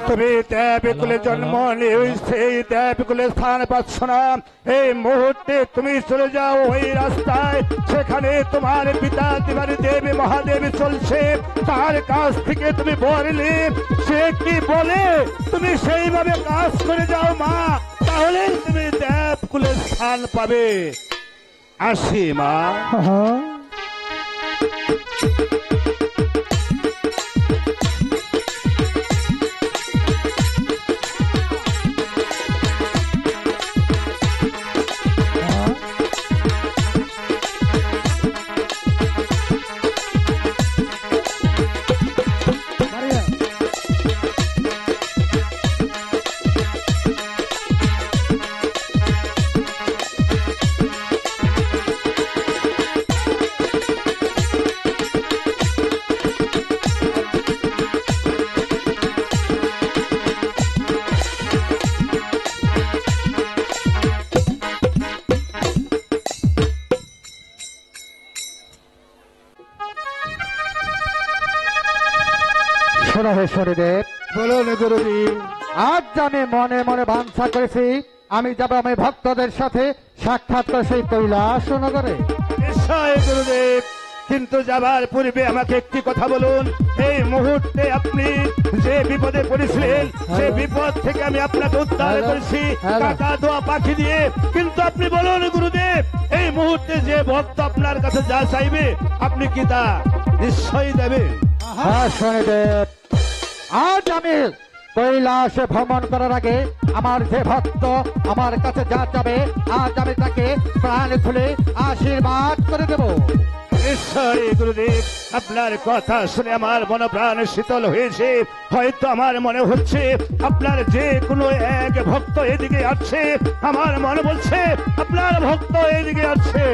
তুমি দেবকুলে জন্ম নিয়ে সেই দেবকুলে স্থান পাচ্ছ না। এই মুহূর্তে তুমি চলে যাও ওই রাস্তায়, সেখানে তোমার পিতা তিবারী দেবী মহাদেবী চলছে, তার কাছ থেকে তুমি বললে সে কি বলে তুমি সেইভাবে কাজ করে যাও মা, তাহলে তুমি দেবকুলে স্থান পাবে। আসি মা। বলুন গুরুদেব। আজ আমি মনে মনে বাঞ্ছা করেছি আমি যাব আমি ভক্তদের সাথে সাক্ষাৎ করে সেই কৈলাস নগরে। নিশ্চয় গুরুদেব, কিন্তু যাবার পূর্বে আমাকে একটি কথা বলুন। এই মুহূর্তে আপনি যে বিপদে পড়েছিলেন সে বিপদ থেকে আমি আপনাকে উদ্ধার করেছি টাকা দোয়া পাখি দিয়ে, কিন্তু আপনি বলুন গুরুদেব, এই মুহূর্তে যে ভক্ত আপনার কাছে যা চাইবে আপনি কি তা নিশ্চয়ই দেবেন? হ্যাঁ শনিদেব, আজ আমি কৈলাসে ভ্রমণ করার আগে আমার যে ভক্ত আমার কাছে যা চাবে আজ আমি তাকে প্রাণ খুলে আশীর্বাদ করে দেব। নিশ্চয়ই গুরুদেব, আপনার কথা শুনে আমার মন প্রাণ শীতল হয়েছে। হয়তো আমার মনে হচ্ছে আপনার যে কোনো এক ভক্ত এদিকে আসছে, আমার মনে বলছে আপনার ভক্ত এদিকে আসছে।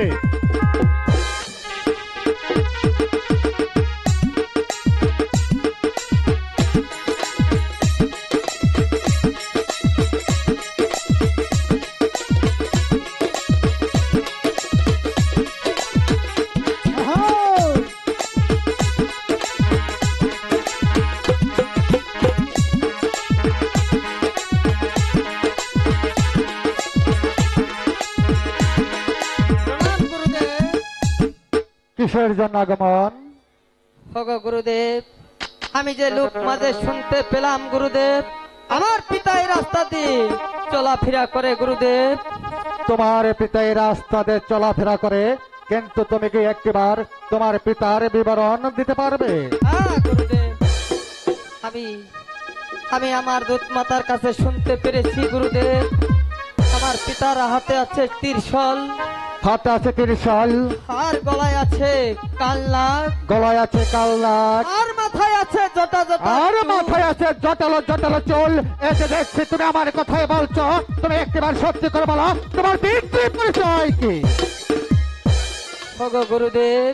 কিসের জন্য আগমন? ওগো গুরুদেব, আমি যে লোক মাঝে শুনতে পেলাম গুরুদেব, আমার পিতা এই রাস্তা দিয়ে চলাফেরা করে গুরুদেব। তোমার পিতা এই রাস্তাতে চলাফেরা করে, কিন্তু তুমি কি একবার তোমার পিতার বিবরণ দিতে পারবে? হ্যাঁ গুরুদেব, আমি আমি আমার দুধ মাতার কাছে শুনতে পেরেছি গুরুদেব, আমার পিতার হাতে আছে ত্রিশূল, হাতে আছে ত্রিশূল, আর গলায় আছে কালনাগ, গলায় আছে কালনাগ, আর মাথায় আছে জটা জটা আর চুল। মাথায় আছে জটালো জটালো চুল। এসে দেখছি তুমি আমার কথাই বলছো, তুমি একবার সত্যি করে বলো তোমার পিতৃ পরিচয় কি? ওগো গুরুদেব,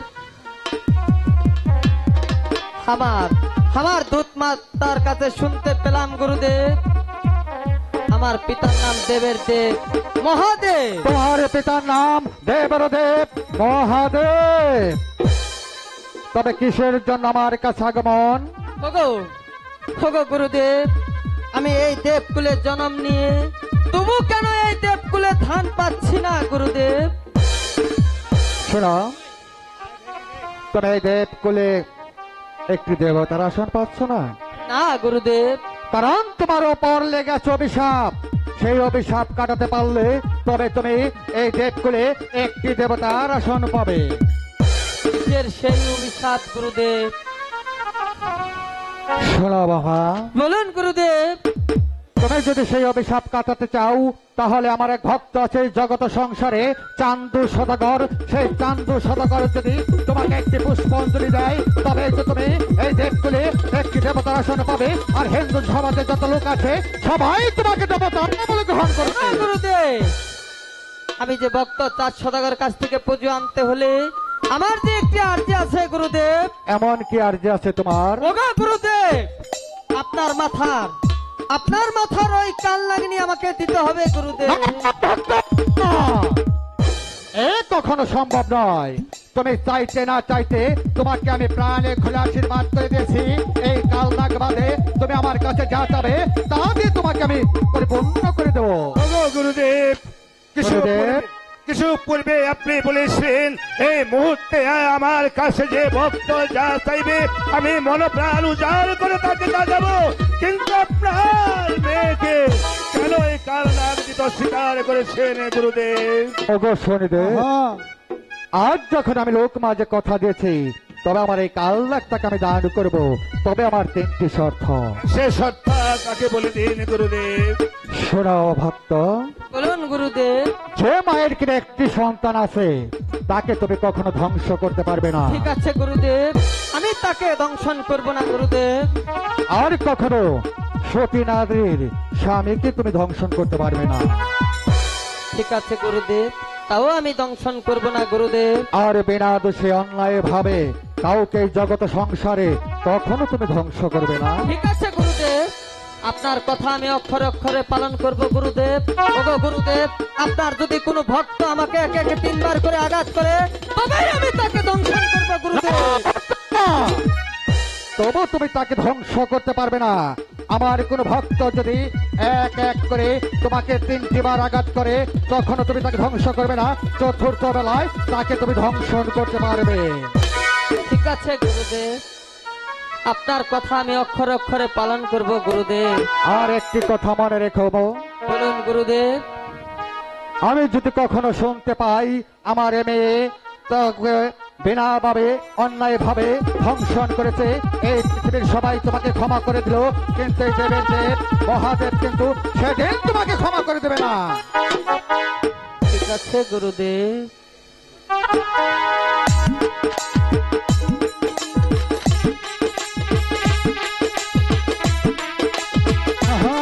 আমার দুধ মাতার কাছে শুনতে পেলাম গুরুদেব, আমার পিতার নাম দেবের দেব মহাদেব। তোমার পিতার নাম দেবরদেব মহাদেব। তবে কিসের জন্য আমার কাছে আগমন? ওগো ওগো গুরুদেব, আমি এই দেবকুলে জন্ম নিয়ে তবু কেন এই দেবকুলে ধান পাচ্ছি না গুরুদেব? শোনো, তুমি এই দেবকুলে একটি দেবতার আসন পাচ্ছ না, না গুরুদেব, কারণ তোমার ওপর লেগেছে অভিশাপ। সেই অভিশাপ কাটাতে পারলে তবে তুমি এই দেবকুলে একটি দেবতার আসন পাবে। কিসের সেই অভিশাপ গুরুদেব? শোনো বাবা, বলুন গুরুদেব। তুমি যদি সেই অভিশাপ কাটাতে চাও, তাহলে আমার এক ভক্ত আছে এই জগত সংসারে, চান্দু সদাগর। সেই চান্দু সদাগর যদি তোমাকে একটি পুষ্পাঞ্জলি দেয়, তবে তো তুমি এই দেবকুলে একটি দেবতার আসন পাবে। আর হিন্দু সমাজে যত লোক আছে সবাই তোমাকে দেবতা বলে গ্রহণ করবে। না গুরুদেব, আমি যে ভক্ত চাঁদ সদাগর কাছ থেকে পুজো আনতে হলে আমার যে একটি আরজি আছে গুরুদেব। এমন কি আরজি আছে তোমার? ওগো গুরুদেব, আপনার মাথার ওই কাল লাগনি আমাকে দিতে হবে গুরুদেব। এ কখনো সম্ভব নয়। তুমি চাইতে না চাইতে তোমাকে আমি প্রাণে খুলে আশীর্বাদ করে দিয়েছি। এই কাল নাগ বাদে তুমি আমার কাছে যা চাবে তা দিয়ে তোমাকে আমি পরিপূর্ণ করে দেবো। ওগো গুরুদেব, গুরুদেব। কিছু পূর্বে আপনি বলেছিলেন এই মুহূর্তে আমার কাছে যে ভক্ত যা চাইবে আমি মনপ্রাণ উজাড় করে তাকে জাগাবো, কিন্তু আপনার মেয়েকে কেন এই কারণাগ দিতে স্বীকার করেছেন গুরুদেব? ওগো শনিদেব, আজ যখন আমি লোক মাঝে কথা দিয়েছি, তবে আমার এই কাল নাগটাকে আমি দান করব। তবে আমার তিনটি শর্ত। সে সত্তা তাকে বলে দিন গুরুদেব। শোনাও ভক্ত, বলুন গুরুদেব। যে মায়ের কিনা একটি সন্তান আছে তাকে তুমি কখনো ধ্বংস করতে পারবে না। ঠিক আছে গুরুদেব, আমি তাকে দংশন করব না গুরুদেব। আর কখনো সতী নারীর স্বামীকে তুমি ধ্বংসন করতে পারবে না। ঠিক আছে গুরুদেব, তাও আমি দংশন করব না গুরুদেব। আর বিনা দোষে অন্যায় ভাবে কাউকে এই জগৎ সংসারে কখনো তুমি ধ্বংস করবে না। ঠিক আছে গুরুদেব, আপনার কথা আমি অক্ষরে অক্ষরে পালন করব গুরুদেব। ওগো গুরুদেব, আপনার যদি কোনো ভক্ত আমাকে একে একে তিনবার করে আঘাত করে তবেই আমি তাকে দংশন করব গুরুদেব। তবু তুমি তাকে ধ্বংস করতে পারবে না। আমার কোন ভক্ত যদি এক এক করে তোমাকে তিনটি বার আঘাত করে, তখনও তুমি তাকে ধ্বংস করবে না। চতুর্থ বেলায় তাকে তুমি ধ্বংসন করতে পারবে। ঠিক আছে গুরুদেব, আপনার কথা আমি অক্ষরে অক্ষরে পালন করব গুরুদেব। আর একটি কথা মনে রেখো, বলুন গুরুদেব। আমি যদি কখনো শুনতে পাই আমার মেয়ে তাকে বিনা ভাবে অন্যায় ভাবে ধ্বংসন করেছে, এই পৃথিবীর সবাই তোমাকে ক্ষমা করে দিল, কিন্তু এই দেবের দেব মহাদেব কিন্তু সেদিন তোমাকে ক্ষমা করে দেবে না। ঠিক আছে গুরুদেব। আহা।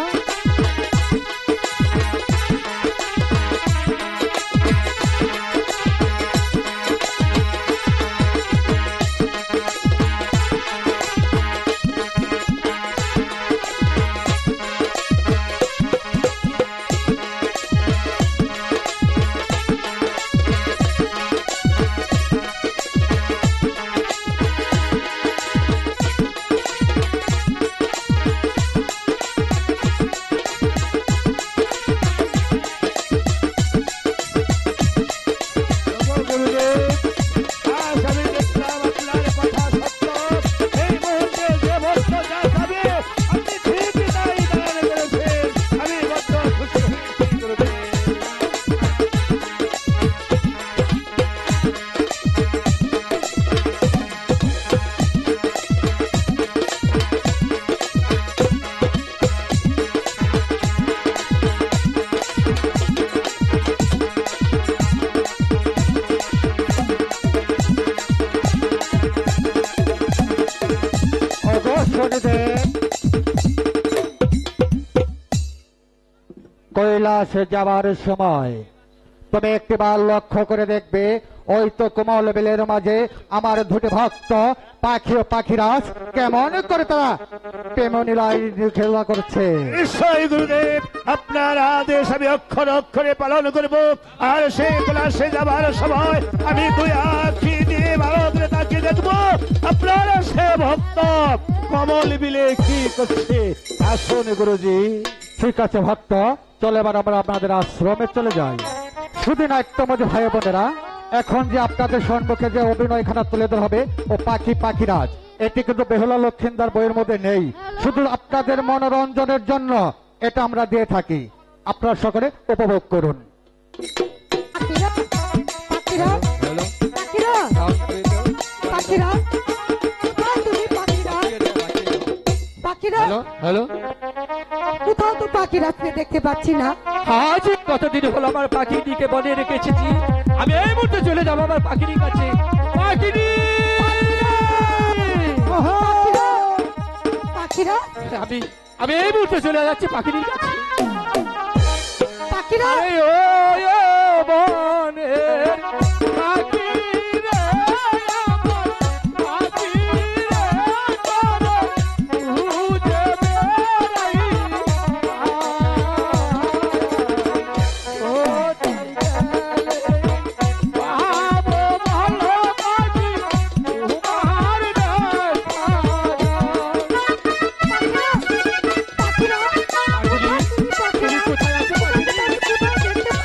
কৈলাসে যাবার সময় তুমি একটিবার লক্ষ্য করে দেখবে, ওই তো কোমল বেলের মাঝে আমার দুটি ভক্ত পাখি ও পাখিরাজ কেমন করে তারা প্রেমনীলায় খেলা করছে। নিশ্চয় গুরুদেব, আপনার আদেশ আমি অক্ষর অক্ষরে পালন করব। আর সেই ক্লাসে যাবার সময় আমি দুই আঁখি দিয়ে ভালো করে তাকিয়ে দেখবো আপনার সে ভক্ত কমল বিলে কি করছে। আসুন গুরুজি। ঠিক আছে ভক্ত, চলে এবার আমরা আপনাদের আশ্রমে চলে যাই। শুধু নাট্যময় ভাই বোনেরা, এখন যে আপনাদের সম্মুখে যে অভিনয়খানা তুলে ধরা হবে ও পাখি পাখিরাজ, এটি কিন্তু বেহুলা লক্ষিন্দার বইয়ের মধ্যে নেই। শুধু আপনাদের মনোরঞ্জনের জন্য এটা আমরা দিয়ে থাকি, আপনারা সকলে উপভোগ করুন। পাখিরা পাখিরা পাখিরা পাখিরা কোথায় তুমি পাখিরা পাখিরা হ্যালো, কোথাও তো পাখিরাকে দেখতে পাচ্ছি না। আজ কতদিন হলো আমার পাখিটিকে বলে রেখেছি, আমি এই মুহূর্তে চলে যাবো আমার পাখির কাছে। পাখিরি, পাখিরা আমি আমি এই মুহূর্তে চলে যাচ্ছি পাখির কাছে। পাখিরা আরে ও বনের পাখি রে, আমার পাখি রে, খুঁজে বেড়াই ও পাবো ভালো পাখি তোমার পাখিরা পাখিরা তুমি কোথায় আছো? পাখিরা কোথাও দেখতে পাচ্ছি না।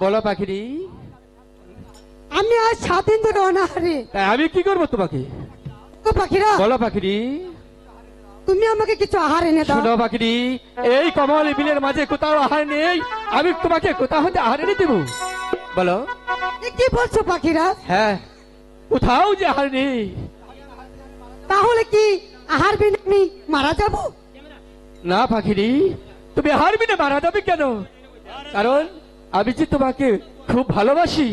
বলো পাখিরি। আমি আজ 7 দিন ধরে অনাহারে। তাই আমি কি করবো তোমাকে? ও পাখিরা, বলো পাখিরি। তুমি আমাকে কিছু আহার এনে দাও। শোনো পাখিরি, এই কমল বিলের মাঝে কোথাও আহার নেই, আমি তোমাকে কোথাও হতে আহার এনে দেবো? বলো। এ কি বলছো পাখিরা? হ্যাঁ, কোথাও যে আহার নেই। তাহলে কি আহার বিনা আমি মারা যাব? না পাখিরি, তুমি আহার বিনে মারা যাবে কেন? কারণ আমি যে তোমাকে খুব ভালোবাসি।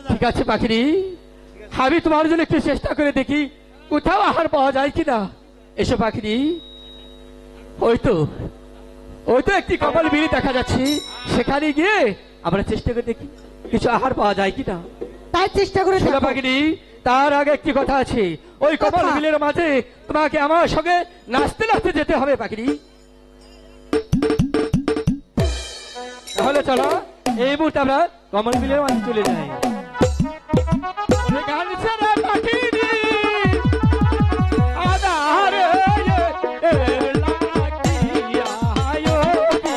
ঠিক আছে পাখিরি, আমি তোমার জন্য একটু চেষ্টা করে দেখি কোথাও আহার পাওয়া যায় কিনা। এসো পাখিরি। ওই তো একটি কমল বিড়ি দেখা যাচ্ছে, সেখানে গিয়ে আমরা চেষ্টা করে দেখি কিছু আহার পাওয়া যায় কিনা। তাই চেষ্টা করে শোনো দেখো। পাখিরি, তার আগে একটি কথা আছে। ওই কমল কথা? বিলের মাঝে তোমাকে আমার সঙ্গে নাচতে নাচতে যেতে হবে পাখিরি। তাহলে চলো এই মুহূর্তে আমরা কমল বিলের মাঝে চলে যাই। ওরে গান ছেড়ে পাখিরি, আধারে লাগিয়া আয়োগী।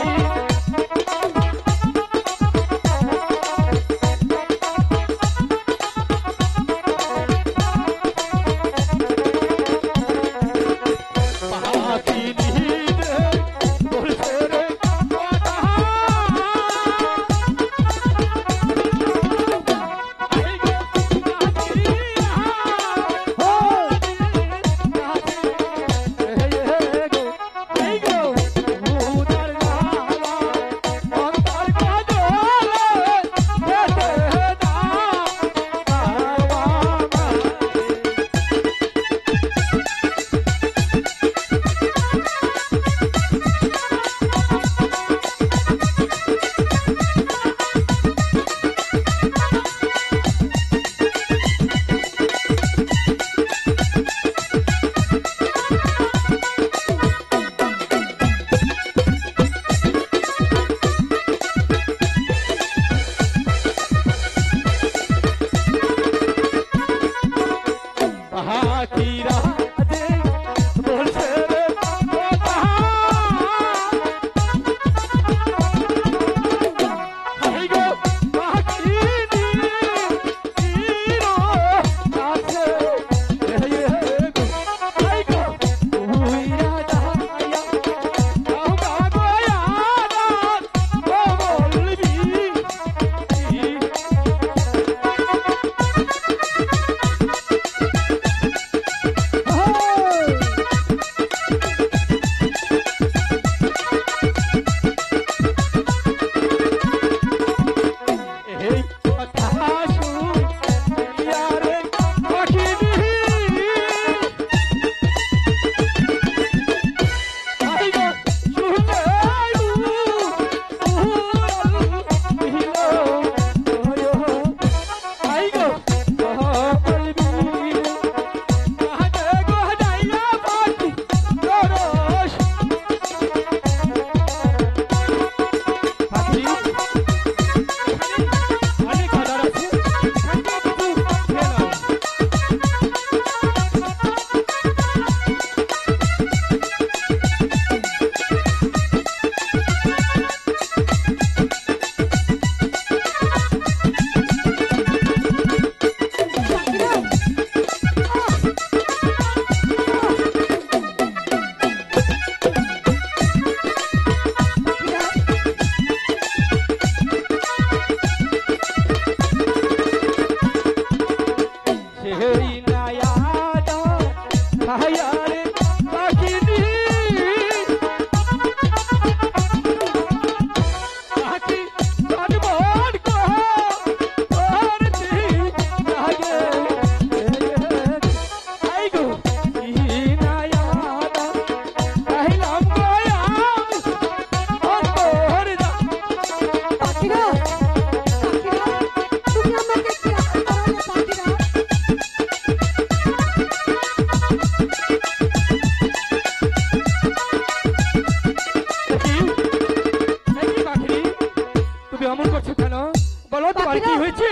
তোমার কি হয়েছে?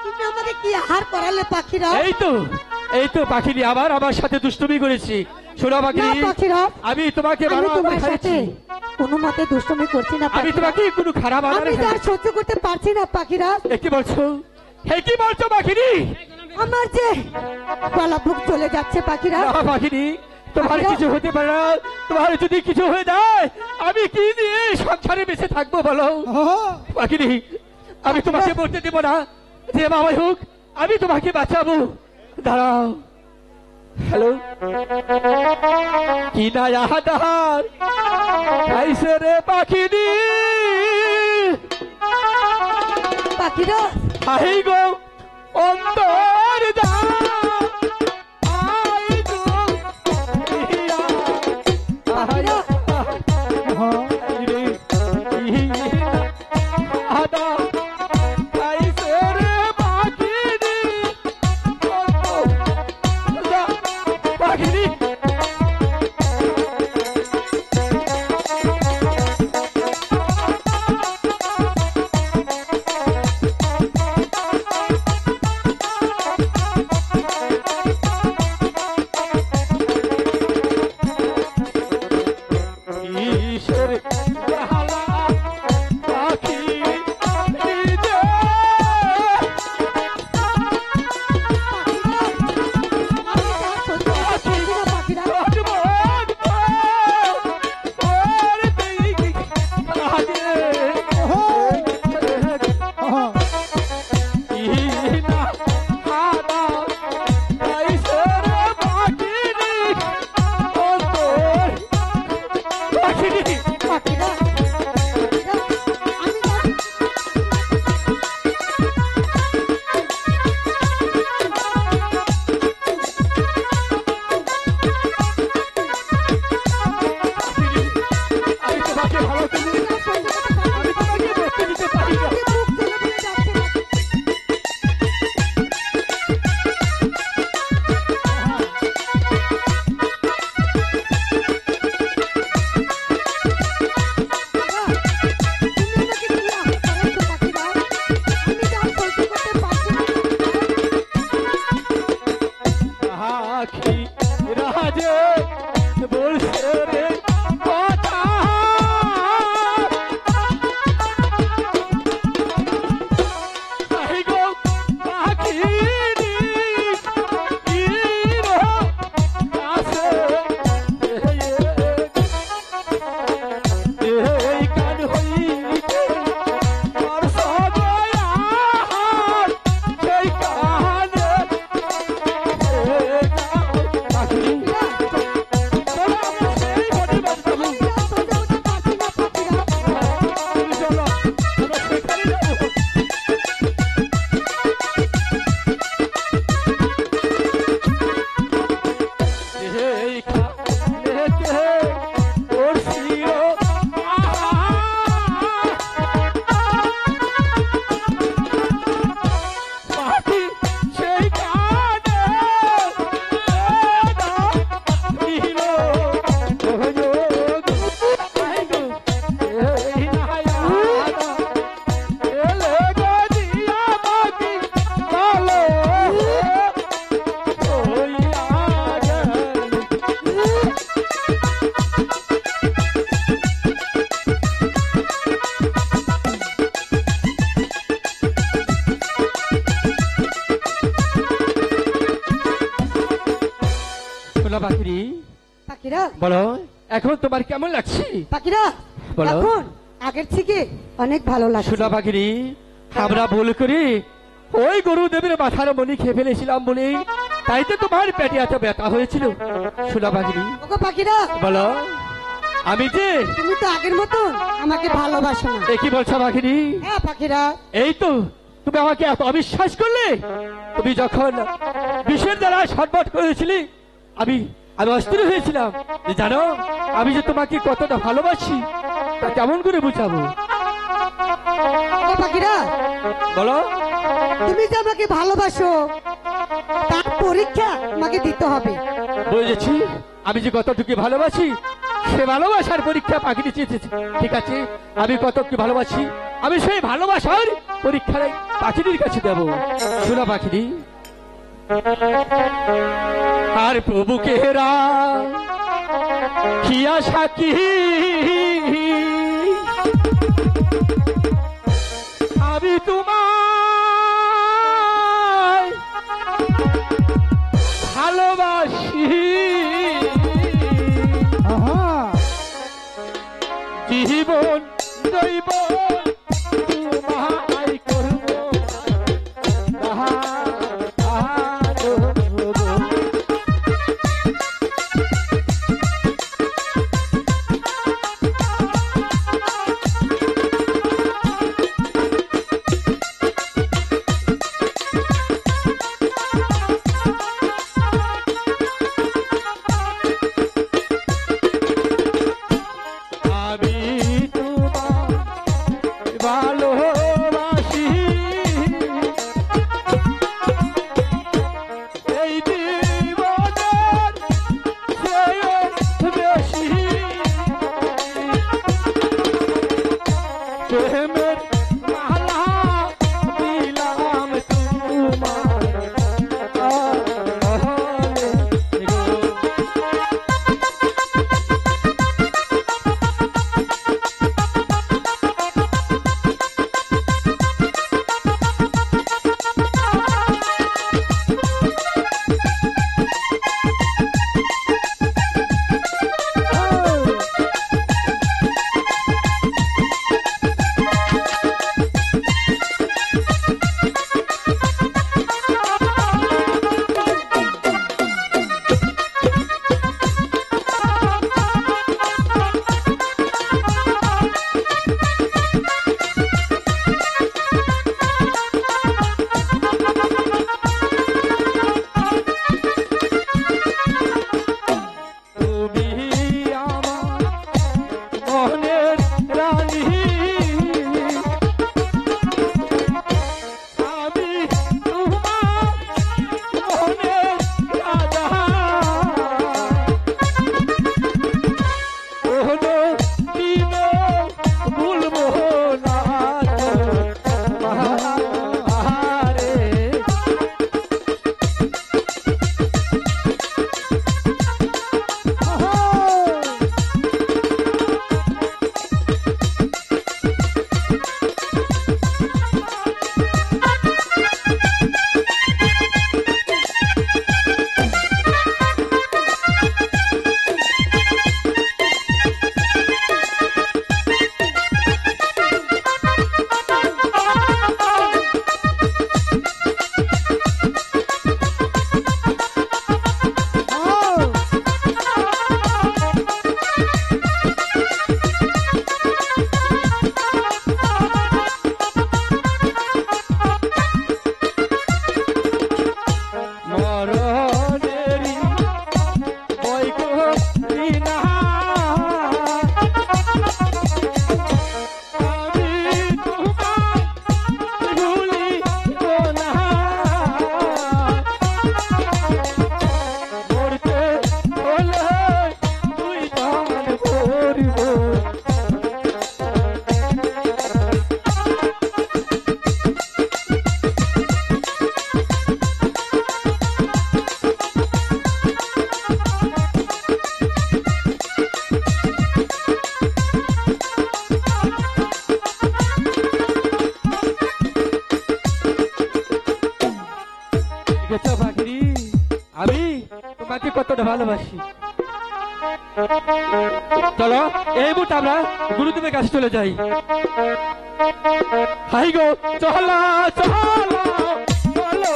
তুমি আমাকে কি আহার করালে পাখিরা? এই তো পাখিরি আবার আমার সাথে দুষ্টুমি করেছি। শোনো না পাখিরি, পাখিরা, আমি তোমাকে আমি বারবার তোমার সাথে খাইয়েছি। কোনো মতে দুষ্টমি করছি না আমি পাখিরাজ। তোমাকে কোনো খারাপ আমি আদরে তো আর সহ্য করতে পারছি না পাখিরাজ। কি বলছো? কি বলছো পাখিনি? আমার যে গলা বুক চলে যাচ্ছে পাখিরাজ। না পাখিনি, তোমার পাখিরা- কিছু হতে পারে না। তোমার যদি কিছু হয়ে যায় আমি কি নিয়ে সংসারে বেঁচে থাকবো বলো পাখিনি? আমি তোমাকে বলতে দেবো না, যে বাবাই হোক আমি তোমাকে বাঁচাবো। দাঁড়াও। হ্যালো, কি না আহার খাইছে রে পাখিনি? পাখিরাজ আই গো অন্তর দা আই গো ইয়া পাখিরাজ আদা খাইছে রে পাখিনি। পাখিনি কিসের বেহালা পাখি যে আমি যা সহ্য করতে পারছি না পাখিরাজ। জন্মত ওর দেখি রাজে ইনা হাদা খাইছে রে পাখিনি অন্তর পাখিনি। পাখিরাজ আমি যা আমি তোমাকে ভালো করি, সহ্য করতে পারছি আমি তোমাকে দেখতে দিতে পারি না। না। বুক চলে চলে যাচ্ছে তুমি আমাকে কি আহ্বান করেছো পাখিরাজ? আমি যা সহ্য করতে পারছি না। আখি রাজে বলছে রে কথা আই গো পাখিনি ইরো কাছে এই কান হইতে আর সদয়া সেই কানে পাখি পাখিরি পাখিরাজ বলো, এখন তোমার কেমন লাগছে? পাখিরাজ বলো। এখন আগের থেকে অনেক ভালো লাগছে। সোনা পাখিরি, আমরা ভুল করি ওই গরুদেবের মাথার মনি খেয়ে ফেলেছিলাম বলে তাই তো তোমার পেটে এত ব্যথা হয়েছিল। সোনা পাখিরি ওগো পাখিরাজ বলো, আমি যে তুমি তো আগের মতো আমাকে ভালোবাসো না। কি বলছো পাখিরি? হ্যাঁ পাখিরাজ এই তো তুমি আমাকে এত অবিশ্বাস করলে। তুমি যখন বিষের দ্বারা ছটফট করেছিলে আমি আমি অস্থির হয়েছিলাম। যে জানো আমি যে তোমাকে কতটা ভালোবাসি তা কেমন করে বুঝাবো? ওগো পাখিরাজ বলো। তুমি যে আমাকে ভালোবাসো তার পরীক্ষা আমাকে দিতে হবে। বুঝেছি আমি যে কতটুকু ভালোবাসি সে ভালোবাসার পরীক্ষা পাখিটি চেয়েছি। ঠিক আছে, আমি কতটুকু ভালোবাসি আমি সেই ভালোবাসার পরীক্ষা পাখিটির কাছে দেব। শোনা পাখিটি, আর প্রভুকে হেরা কি আশা কি আমি তোমায় ভালোবাসি, আহা, জীবন দৈব তোমায় করব আমি তোমায় ভালোবাসি, এই জীবনের চেয়ে বেশি প্রেমের মালা দিলাম তোমার গহনে গো। তুমি আমার মনের রানী, আমি তোমার মনের রাজা, কোনো দিনও ভুলবো না তোমারে। মরণেরই বই করি না, আমি তোমায় ভুলিব না, মরতে হলে দুই প্রাণ ভরিব। দেখেছো পাখিরি, আমি তোমাকে কতটা ভালোবাসি। চলো এই মুহূর্তে আমরা গুরুদেবের কাছে চলে যাই। হাই গো চলা চলা চলো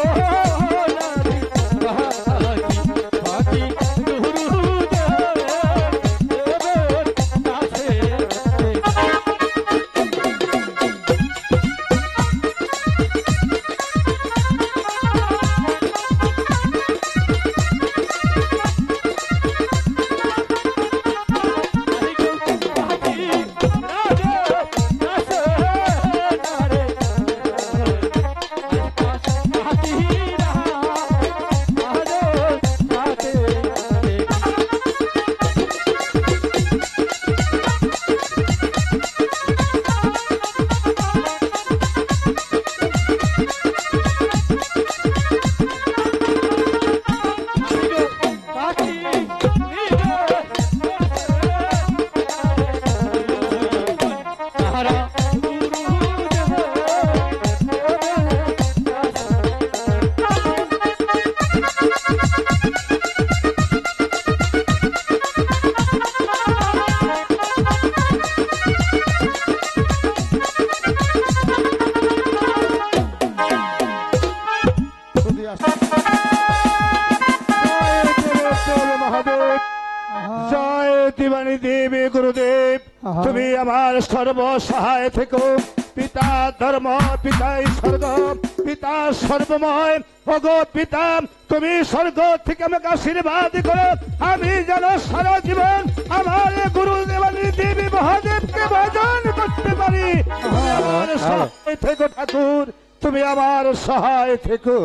পাখি গুরুদেবের কাছে। দিবানি দেবী গুরুদেব, তুমি আমার সর্বসহায় থেকো। পিতা ধর্ম, পিতাই স্বর্গ, পিতা সর্বময়। ওগো পিতা, তুমি স্বর্গ থেকে আমাকে আশীর্বাদ করো, আমি যেন সারা জীবন আমার গুরু দেবানি দেবী মহাদেবকে ভজন করতে পারি। তুমি আমার সহায় থেকো ঠাকুর, তুমি আমার সহায় থেকো।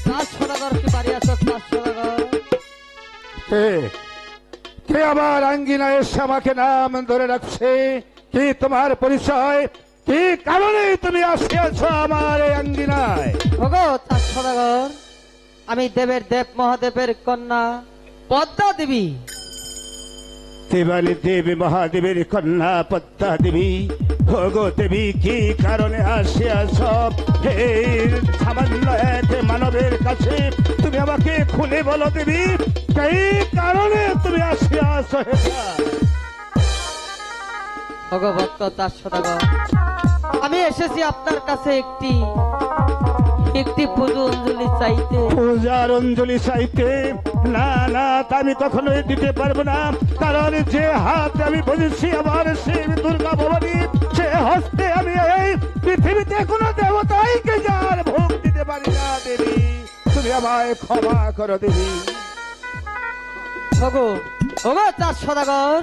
চার সদাগর কি বাড়ি আছো? চার সদাগর কে আমার আঙ্গিনায় এসে আমাকে নাম ধরে রাখছে? কি তোমার পরিচয়? কি কারণে তুমি আসিয়াছ আমার এই আঙ্গিনায়? ওগো চার সদাগর, আমি দেবের দেব মহাদেবের কন্যা পদ্মা দেবী। দেবানী দেবী মহাদেবের কন্যা পদ্মা দেবী। ভোগো দেবী, কি কারণে আসিয়াছ এই সামান্য এক মানবের কাছে? তুমি আমাকে খুলে বলো দেবী, এই কারণে তুমি আসিয়াছ? ওগো ভক্ত চার সদাগর, আমি এসেছি আপনার কাছে একটি পুজো অঞ্জলি চাইতে। পূজার অঞ্জলি চাইতে? না না, তা আমি কখনোই দিতে পারবো না, কারণ যে হাত আমি বুঝেছি আমার সেই দুর্গা ভবানী, সে হস্তে আমি এই পৃথিবীতে কোনো দেবতাইকে যার ভোগ দিতে পারি না দেবী। তুমি আমায় ক্ষমা করো দেবী। ওগো ওগো চার সদাগর,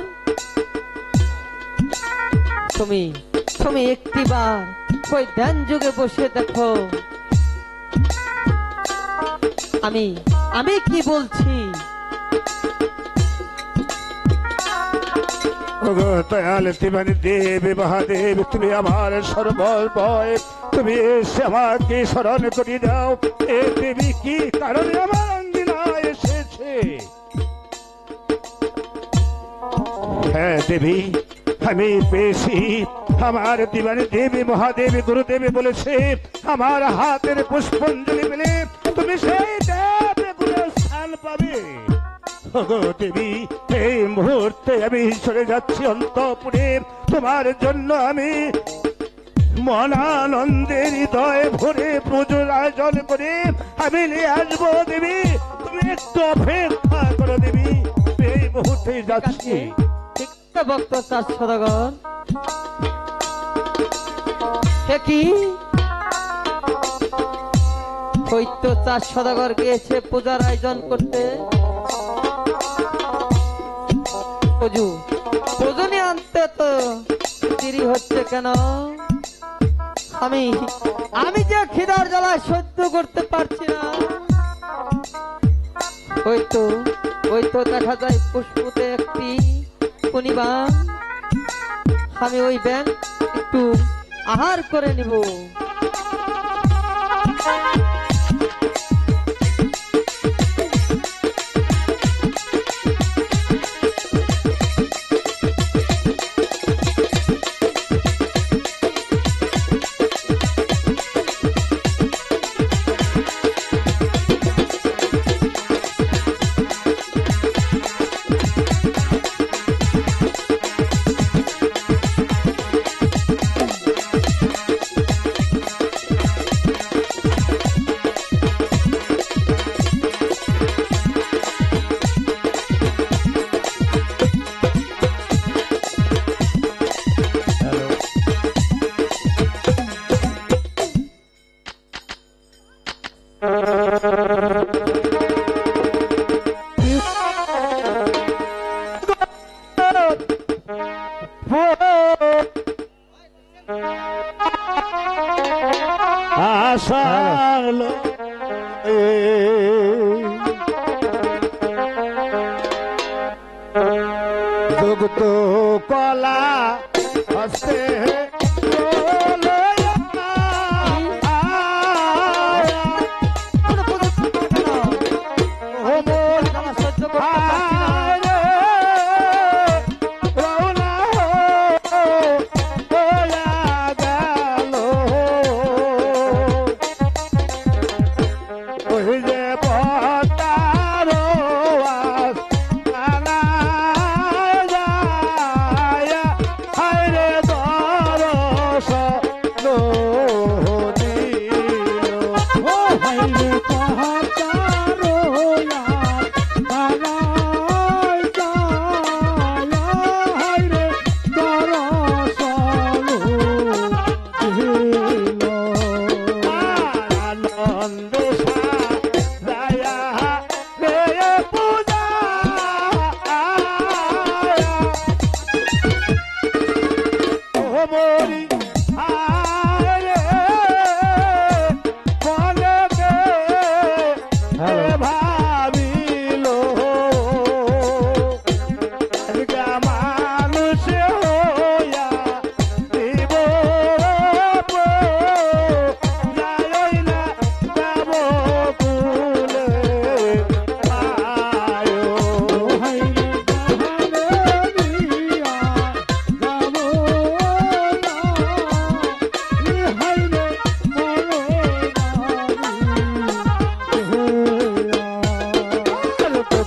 তুমি একটিবার ওই ধ্যান যুগে বসে দেখো আমি কি বলছি। ওগো দয়াল দিবানী দেবী মহাদেব, তুমি আমার সর্বভয়, তুমি এসে আমাকে স্মরণ করিয়ে দাও। এ দেবী, কি কারণে আমার আঙ্গিনায় এসেছে? হ্যাঁ দেবী, আমি পেয়েছি। আমার দিবানী দেবী মহাদেবী গুরুদেবী বলেছে আমার হাতের পুষ্পাঞ্জলি পেলে তুমি সেই দেবগুলোর স্থান পাবে। ওগো দেবী, এই মুহূর্তে আমি চলে যাচ্ছি অন্তঃপুরে। তোমার জন্য আমি মনানন্দের হৃদয় ভরে পুজোর আয়োজন করে আমি নিয়ে আসবো দেবী। তুমি একটু অপেক্ষা করো দেবী, এই মুহূর্তে যাচ্ছি। ঠিক তো ভক্ত চার সদাগর, কি ওই তো চার সদাগর গিয়েছে পূজার আয়োজন করতে। পুজো আনতে তো দেরি হচ্ছে কেন? আমি যে খিদার জ্বালায় সহ্য করতে পারছি না। ওই তো দেখা যায় পুষ্পতে একটি পরিবার, আমি ওই ব্যাং একটু আহার করে নিব। আশার যুক্ত কলা হস্তে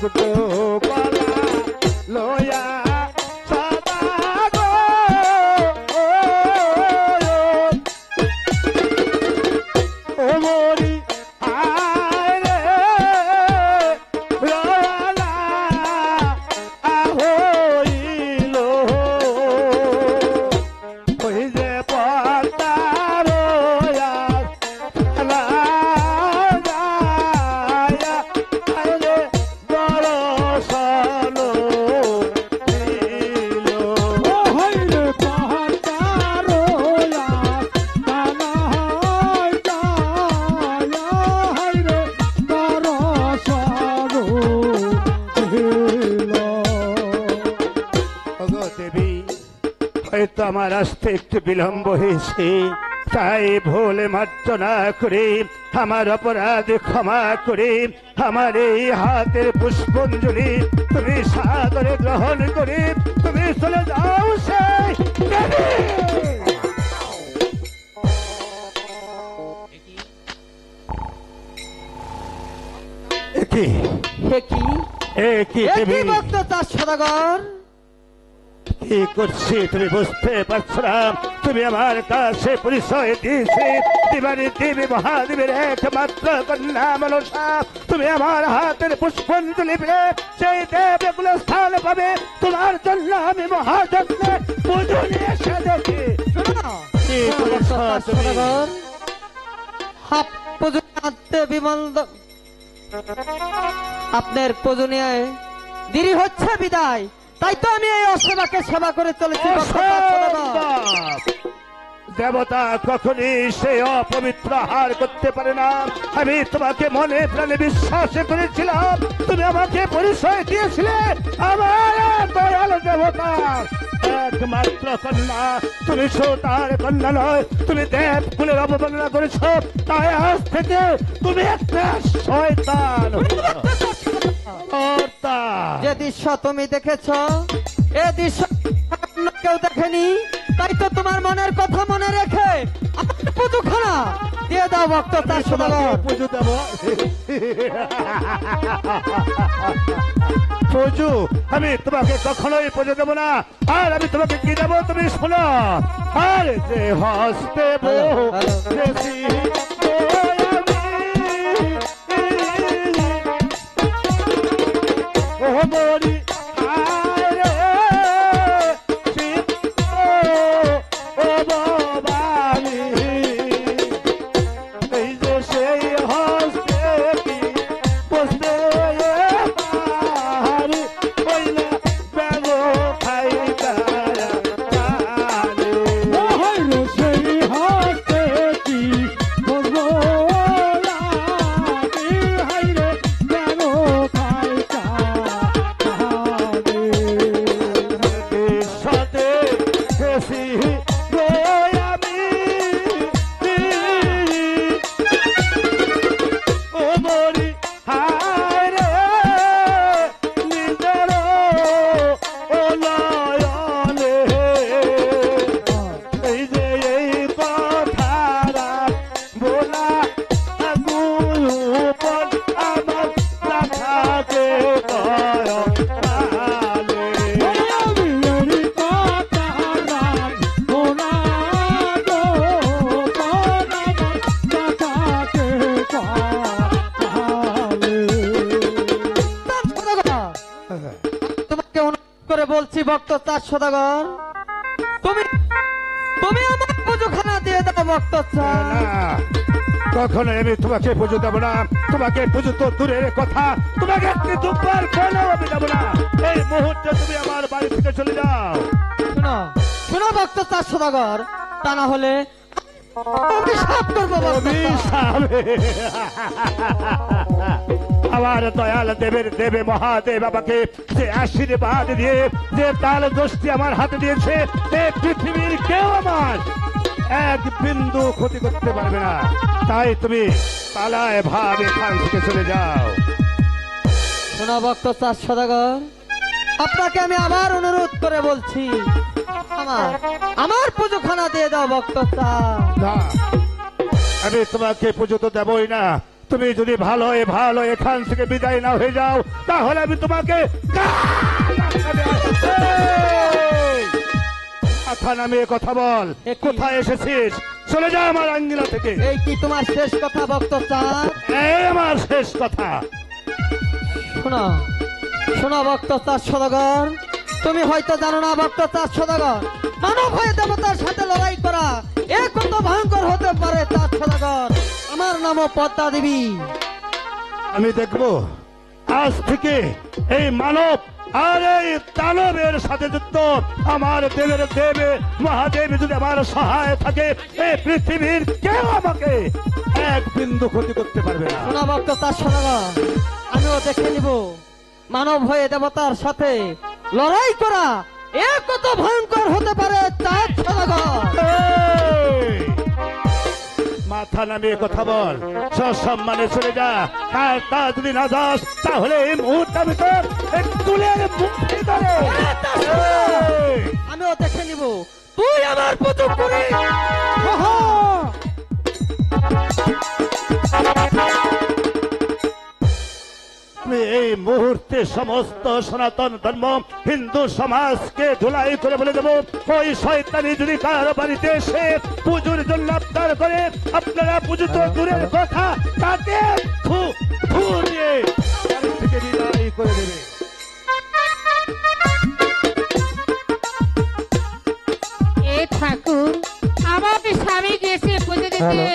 মুগ্ধ কলা লয়া সদা গো ও মরি আয় রে রওয়ালা হইল ওই যে পদ্মার খেলা যায় আরে দর্শন দিল হইরে পাহাড় কানা হয় যায় হইরে দরসারো দিল ওগো দেবী হয়তো আমার আসতে একটু বিলম্ব হয়েছে তাই ভুলে মার্জনা করে আমার অপরাধ ক্ষমা করে আমার এই হাতের পুষ্পঞ্জলি তুমি সাদরে গ্রহণ করে তুমি চলে যাও সেই দেবী। একি হে কি একি এ কি দেবী ভক্ত চার সদাগর কি করছি তুমি বুঝতে পারছো না তুমি আমার কাছে পরিচয় দিয়েছি দিবারি দেবী মহাদেবের একমাত্র কন্যা মনসা তুমি আমার হাতের পুষ্পঞ্জলি পেয়ে সেই দেবগুলো স্থান পাবে তোমার জন্য আমি মহাযজ্ঞে পুজো নিয়ে এসে দেখি শোনো কি ভক্ত করেছ চার তুমি? সদাগর হাপ পূজনাতে আপনার পূজনীয় দেরি হচ্ছে বিদায় তাই তো আমি এই অসেবাকে সেবা করে চলেছি ভক্ত চার সদাগর। দেবতা কখনই সে অপবিত্র হার করতে পারে না আমি তোমাকে মনে প্রাণে বিশ্বাস করেছিলাম তুমি আমাকে পরিচয় দিয়েছিলে আমার দয়াল দেবতা একমাত্র কন্যা তুমি তার কন্যা নয় তুমি দেব কুলের অবমাননা করেছ তাই আজ থেকে তুমি একটা শয়তান কর্তা। যে দৃশ্য তুমি দেখেছ এ দৃশ্য অন্য কেউ দেখেনি তাই তো তোমার মনের কথা মনে রেখে আমার পুজোখানা দিয়ে দাও ভক্ত চার সদাগর। পুজো দেব পুজো আমি তোমাকে কখনোই পুজো দেবো না আর আমি তোমাকে কি দেবো তুমি শোনো আর যে হস্তে হ্যালো, হ্যালো। বেশি ও মরি আয় রে শিব ও বাবানি এই যে সেই হস্তে কি বসতে পাহাড়ি ওইলা বেগো খাই তারা হইরে সেই হাতে কি বলবো লাগি হইরে কেন খাইতা সাথে বেশি আমি ও মরি হায় রে নিজের ও নয়নে এই যে এই কথারা বলা গুরুপন আমার রাখাতে চার সদাগর, তোমাকে অনুরোধ করে বলছি ভক্ত চার সদাগর তুমি তুমি আমার পুজোখানা দিয়ে দাও ভক্ত চার। না কখনো আমি তোমাকে পুজো দেবো না তোমাকে পুজো তো দূরের কথা তোমাকে একটি দুবার কেন আমি দেবো না এই মুহূর্তে তুমি আমার বাড়ি থেকে চলে যাও শোনো শোনো ভক্ত চার সদাগর তা না হলে অভিশাপ করবো ভক্ত চার। আমার দয়াল দেবের দেবে মহাদেব আমাকে যে আশীর্বাদ দিয়ে যে তাল দোষটি আমার হাতে দিয়েছে এই পৃথিবীর কেউ আমার এক বিন্দু ক্ষতি করতে পারবে না তাই তুমি পালায় ভাব এখান থেকে চলে যাও শোনো ভক্ত চার সদাগর আপনাকে আমি আবার অনুরোধ করে বলছি আমার আমার পুজোখানা দিয়ে দাও ভক্ত চার। না আমি তোমাকে পুজো তো দেবই না তুমি যদি ভালো এখান থেকে বিদায় না হয়ে যাও তাহলে আমি তোমাকে মাথা নামিয়ে কথা বল। এ কি? কোথায় এসেছিস? চলে যা আমার আঙ্গিনা থেকে। এই কি তোমার শেষ কথা ভক্ত চাঁদ? এই আমার শেষ কথা। শোনো শোনো ভক্ত চাঁদ সদাগর, তুমি হয়তো জানো না ভক্ত চাঁদ সদাগর, মানব হয়ে দেবতার সাথে লড়াই করা এ কত ভয়ঙ্কর হতে পারে চাঁদ সদাগর। আমার নামও পদ্মা দেবী। আমি দেখব আজ থেকে এই মানব আর এই দানবের সাথে যুদ্ধ। আমার দেবের দেবে মহাদেব যদি আমার সহায় থাকে এই পৃথিবীর কেউ আমাকে এক বিন্দু ক্ষতি করতে পারবে না। শোনো ভক্ত চাঁদ সদাগর, আমিও দেখে নিব মানব হয়ে দেবতার সাথে লড়াই করা এ কত ভয়ঙ্কর হতে পারে চাঁদ সদাগর। এই! মাথা নামিয়ে কথা বল, সসম্মানে চলে যা। আর তা যদি না যাস তাহলে এই মুহূর্তে আমি তোর এই চুলের মুঠি ধরে এই! আমিও দেখে নিব তুই আমার পুতুল করে। আমি এই মুহূর্তে সমস্ত সনাতন ধর্ম হিন্দু সমাজকে ধুলাই করে বলে দেবো, ওই শয়তানি যদি কার বাড়িতে এসে পুজোর জন্য আবদার করে আপনারা পুজো তো দূরের কথা তাকে নিয়ে বাড়ি থেকে বিদায় করে দেবে। এ ঠাকুর, আমার স্বামী গেছে পুজো দিতে,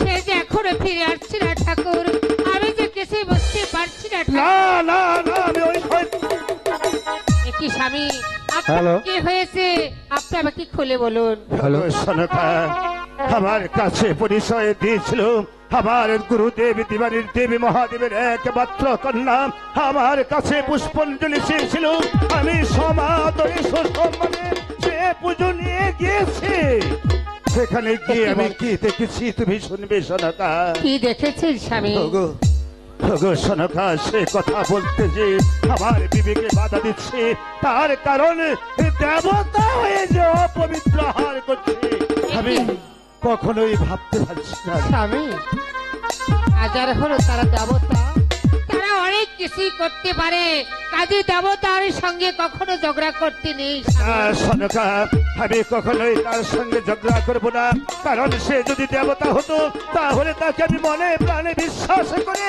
সে যে এখনো ফিরে আসছে না ঠাকুর। আমি যে কিছু বুঝতে পারছি না না ঠাকুর। না না আমি ওই শয়তান কি স্বামী, আপনার কি হয়েছে? আপনি আমাকে খুলে বলুন। সনকা আমার কাছে পরিচয় দিয়েছিল আমার গুরুদেব দিবানির দেবী মহাদেবের একমাত্র কন্যা। আমার কাছে পুষ্পাঞ্জলি চেয়েছিল, আমি সমাদরে সম্মানে সে পুজো নিয়ে গিয়েছি। সেখানে গিয়ে আমি কি দেখেছি তুমি শুনবে সনকা। কি দেখেছেন স্বামী? ওগো সনকা, সে কথা বলতে যে আমার বিবেকে বাধা দিচ্ছে, তার কারণ দেবতা হয়ে যে অপবিত্র আহার করছে আমি কখনোই ভাবতে পারছি না। স্বামী, হাজার হলো তারা দেবতা, তারা অনেক কিছুই করতে পারে, কাজে দেবতার সঙ্গে কখনো ঝগড়া করতে নেই স্বামী। সনকা, আমি কখনোই তার সঙ্গে ঝগড়া করব না, কারণ সে যদি দেবতা হতো তাহলে তাকে আমি মনে প্রাণে বিশ্বাস করে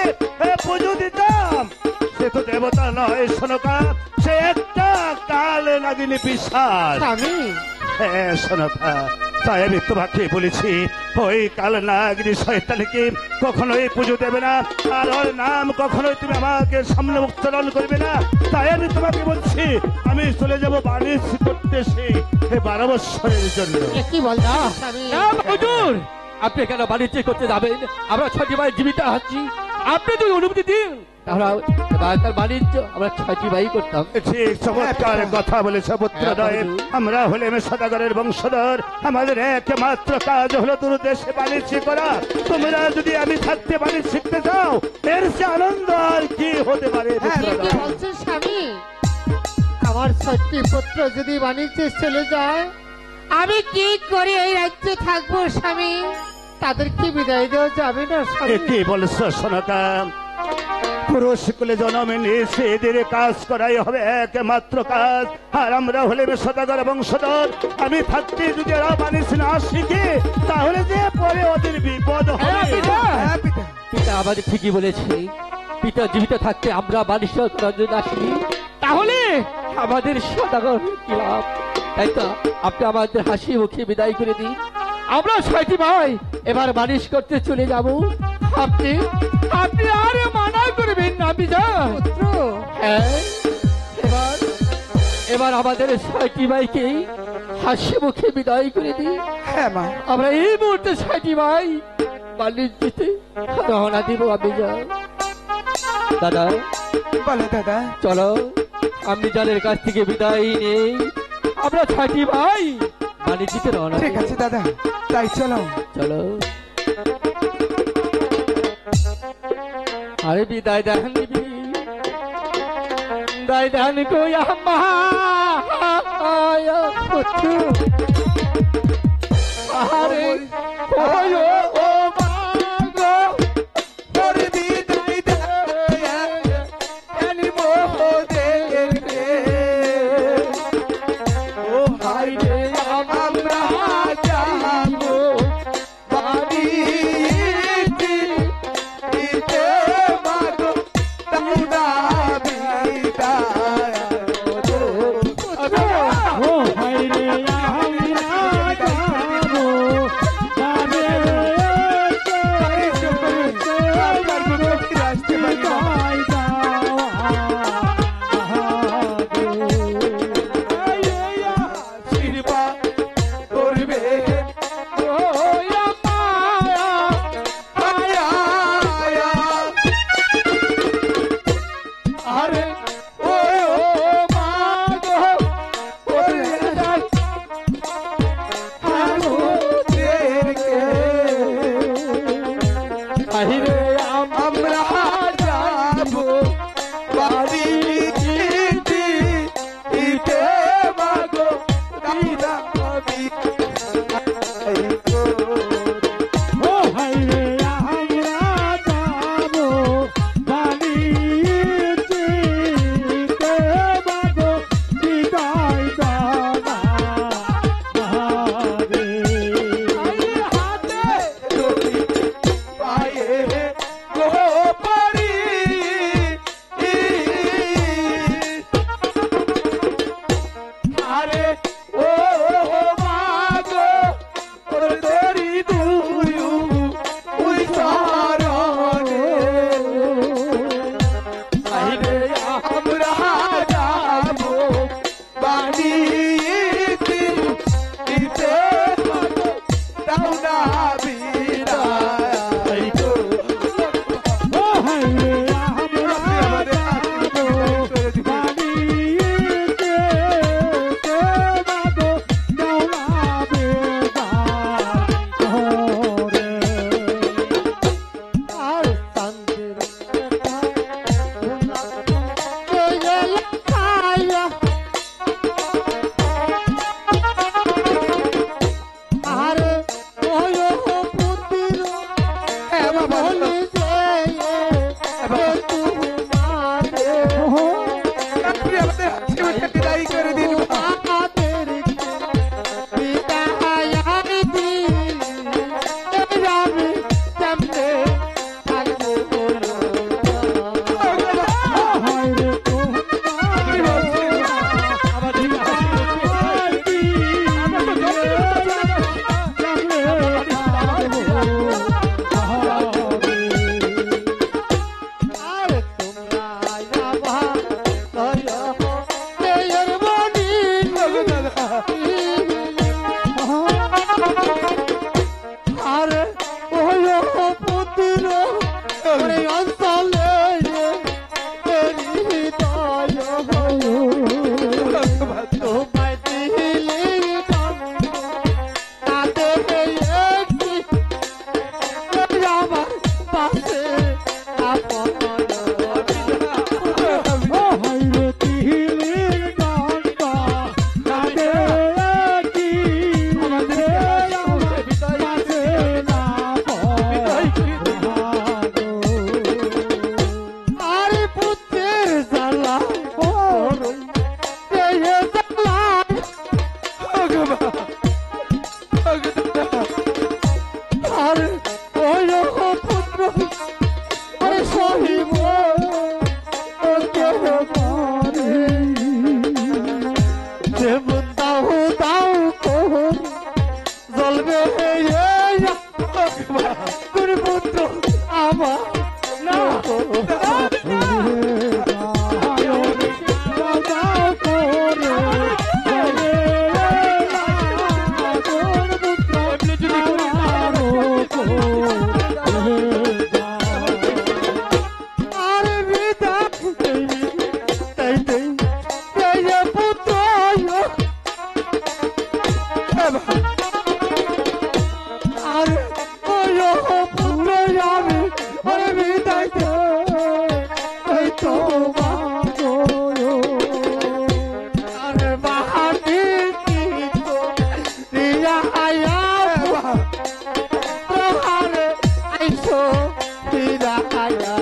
পুজো দিতাম। সে তো দেবতা নয় সনকা, সে একটা কাল নাগিনী পিশাচ। স্বামী, হ্যাঁ সনকা, তাই আমি তোমাকে বলেছি ওই কাল নাগিনী শয়তানকে কখনোই পুজো দেবে না, আর ওর নাম কখনোই তুমি আমাকে সামনে উচ্চারণ করবে না। তাই আমি তোমাকে বলছি আমি চলে যাব বাণিজ্য করতে সেই 12 বৎসরের জন্য। এ কি বলছো স্বামী? না হুজুর, আপনি কেন বাণিজ্য করতে যাবেন? আমরা 6টি ভাই জীবিত আছি, আপনি যদি অনুমতি দিন তাহলে তার বাণিজ্য আমরা 6টি ভাই করতাম। ঠিক চমৎকার কথা বলেছ পুত্র নয়, আমরা হলেন সদাগরের বংশধর, আমাদের একমাত্র কাজ হলো দূর দেশে বাণিজ্য করা। তোমরা যদি আমি থাকতে বাণিজ্য শিখতে চাও এর সে আনন্দ আর কি হতে পারে কি পুত্রদ্বয়? বলছেন স্বামী? আমার 6টি পুত্র যদি বাণিজ্যে চলে যায়, আমি কি করে এই রাজ্যে থাকবো স্বামী? তাদেরকে বিদায় দেওয়া যাবে না স্বামী। কি বলছ সনকা, পুরুষ কুলে জন্ম নিয়েছে, এদের কাজ করাই হবে একমাত্র কাজ। আর আমরা হলে সদাগর বংশধর, আমি থাকতে যদি এরা বাণিজ্য না শিখে তাহলে যে পরে ওদের বিপদ হ্যাঁ, হবে। পিতা। পিতা আমাদের ঠিকই বলেছে, পিতা জীবিত থাকতে আমরা বাণিজ্য করার জন্য আসি, তাহলে আমাদের সদাগর কি লাভ? তাই তো আপনি আমাদের হাসি মুখে বিদায় করে দিন, আমরা 6টি ভাই এবার বাণিজ্য করতে চলে যাব। আপনি আপনি আর মানা করবেন না বিজয়? পুত্র, হ্যাঁ, এবার আমাদের 6টি ভাইকে হাসি মুখে বিদায় করে দিই। হ্যাঁ মা, আমরা এই মুহূর্তে 6টি ভাই বাণিজ্যতে রওনা দিব। আমি যাও দাদা, বলো দাদা। চলো আমি জানের কাছ থেকে বিদায় নেই, আমরা 6টি ভাই বাণিজ্যতে রওনা ঠিক আছে দাদা, তাই চলো। চলো। আরে বিদায় দেন দিবি, বিদায় দেন কই আম্মা পুত্র, আরে কই ও মা গো, যে দাও দাও কোন জ্বলবে গুরু পুত্র আমার না এমনি যদি আরে বিদা তাই তাই এই পুত্র আরে ওই পুত্র আমি আরে বিদায় এই তো আরে বাহাদি তো রিয়া আয়া আরে আইসো রিয়া আয়া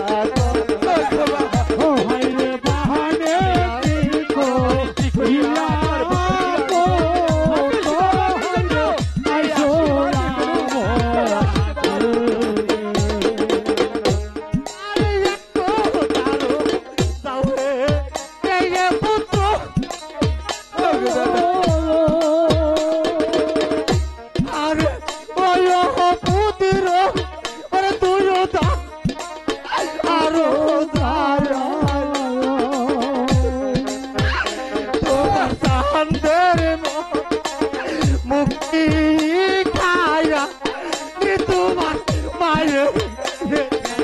মুক্তি খায়া তোমার মায়ের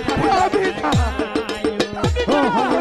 মুক্তি তোমার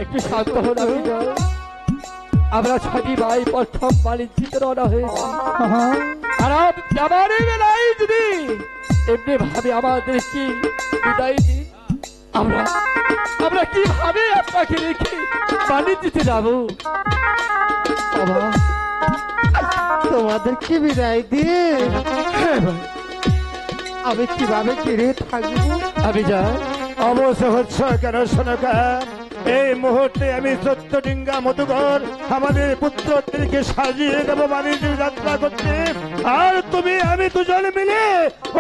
একটু শান্ত হন আমরা ছয়টি ভাই প্রথম বাণিজ্যিতে রওনা হয়েছি আর যাবার বেলায় যদি এমনি ভাবে আমাদের কি বিদায় দিই আমরা কিভাবে আপনাকে রেখে বাণিজ্যিতে যাবো তোমাদের কি বিদায় দিয়ে আমি কিভাবে ঘিরে থাকবো আমি যা অবশ্য হচ্ছে কেন শোনকা এই মুহূর্তে আমি সত্যডিঙ্গা মধুকর আমাদের পুত্রদেরকে সাজিয়ে দেবো বাণিজ্য যাত্রা করতে আর তুমি আমি দুজন মিলে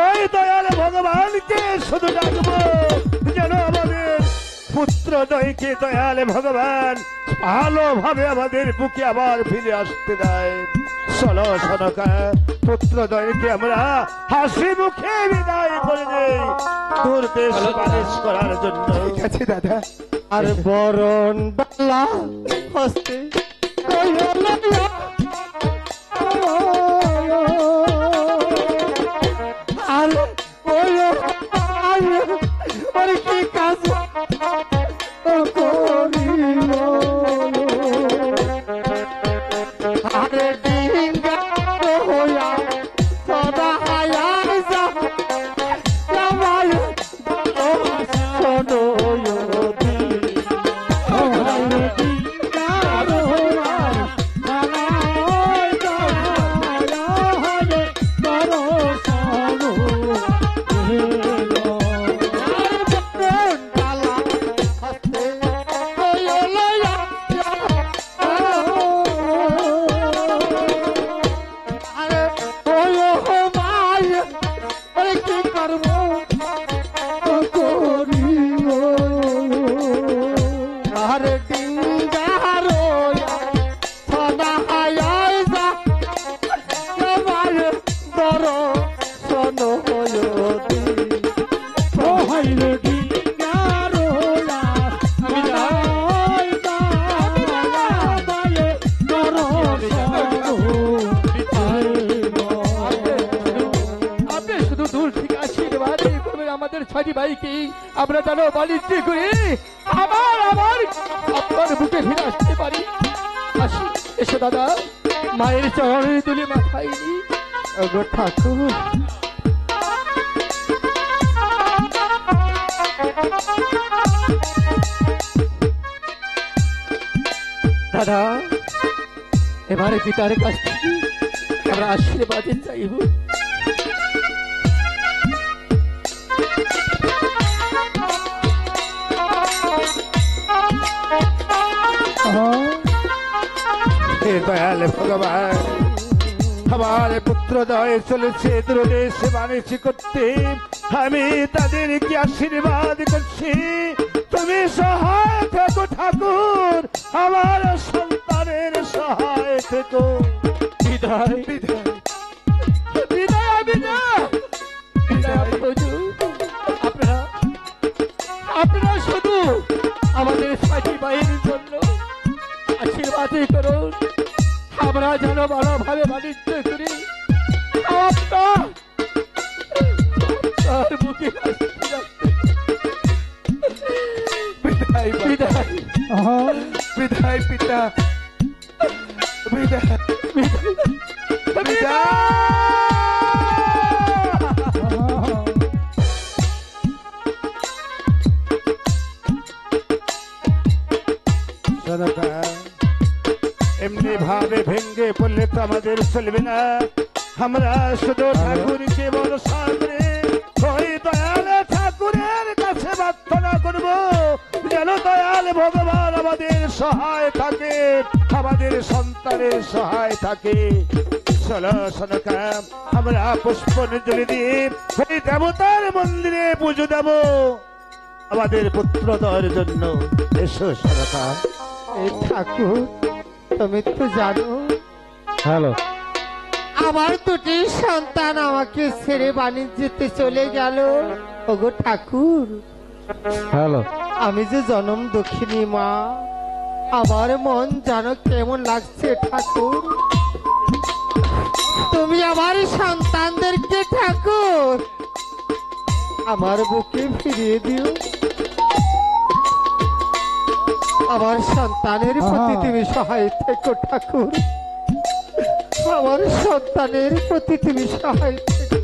ওই দয়াল ভগবানকে শুধু ডাকবো যেন আমাদের পুত্রদ্বয়কে দয়াল ভগবান ভালোভাবে আমাদের বুকে আবার ফিরে আসতে দেয় চলো শোনকা পুত্রদ্বয়কে আমরা হাসি মুখে বিদায় করে দেই দূর দেশ বানিশ করার জন্য। ঠিক আছে দাদা। আর বরণ বালা হস্তে আর ওই কি কাজ করিল আরে ডিঙ্গা হইয়া সদা হায়া যা আমার শোনো ছয়টি ভাইকে আমরা যেন বাণিজ্য করে আবার আবার আপনার বুকে ফিরে আসতে পারি। আসি, এসো দাদা, মায়ের চরণে তুলে মাথায় নি। ওগো ঠাকুর, দাদা, এবারে পিতার কাছ থেকে আমরা আশীর্বাদে চাইব। হে দয়াল ভগবান, আমার পুত্র দয় চলেছে দূরদেশে বাণিজ্য করতে, আমি তাদেরকে আশীর্বাদ করছি, তুমি সহায় থেকো ঠাকুর, আমার সন্তানের সহায় থেকো। বিদায় বিদায় বিদায় বিদায় বিদায় প্রভু। আপনারা আপনারা শুধু আমাদের ছয়টি ভাইয়ের জন্য আশীর্বাদই করুন, আমরা যেন ভালোভাবে বাণিজ্য করি, আপনার বুকে হাসি রাখতে। বিদায় বিদায় বিদায় পিতা, বিদায় বিদায়। এমনি ভাবে ভেঙ্গে পড়লে তো আমাদের চলবে না, আমরা শুধু ঠাকুরকে ভরসা করে ওই দয়াল ঠাকুরের কাছে প্রার্থনা করবো যেন দয়াল ভগবান আমাদের সহায় থাকে, আমাদের সন্তানের সহায় থাকে। চলো সনকা, আমরা পুষ্পাঞ্জলি দিয়ে ওই দেবতার মন্দিরে পুজো দেব আমাদের পুত্রদয়ের জন্য। এসো সনকা। এই ঠাকুর, তুমি তো জানো হ্যালো আমার দুটি সন্তান আমাকে ছেড়ে বাণিজ্যতে চলে গেল। ওগো ঠাকুর, হ্যালো আমি যে জনম দক্ষিণী মা, আমার মন যেন কেমন লাগছে ঠাকুর। তুমি আমার সন্তানদেরকে ঠাকুর আমার বুকে ফিরিয়ে দিও। আমার সন্তানের প্রতি তুমি সহায় থেকো ঠাকুর, আমার সন্তানের প্রতি তুমি সহায় থেকো।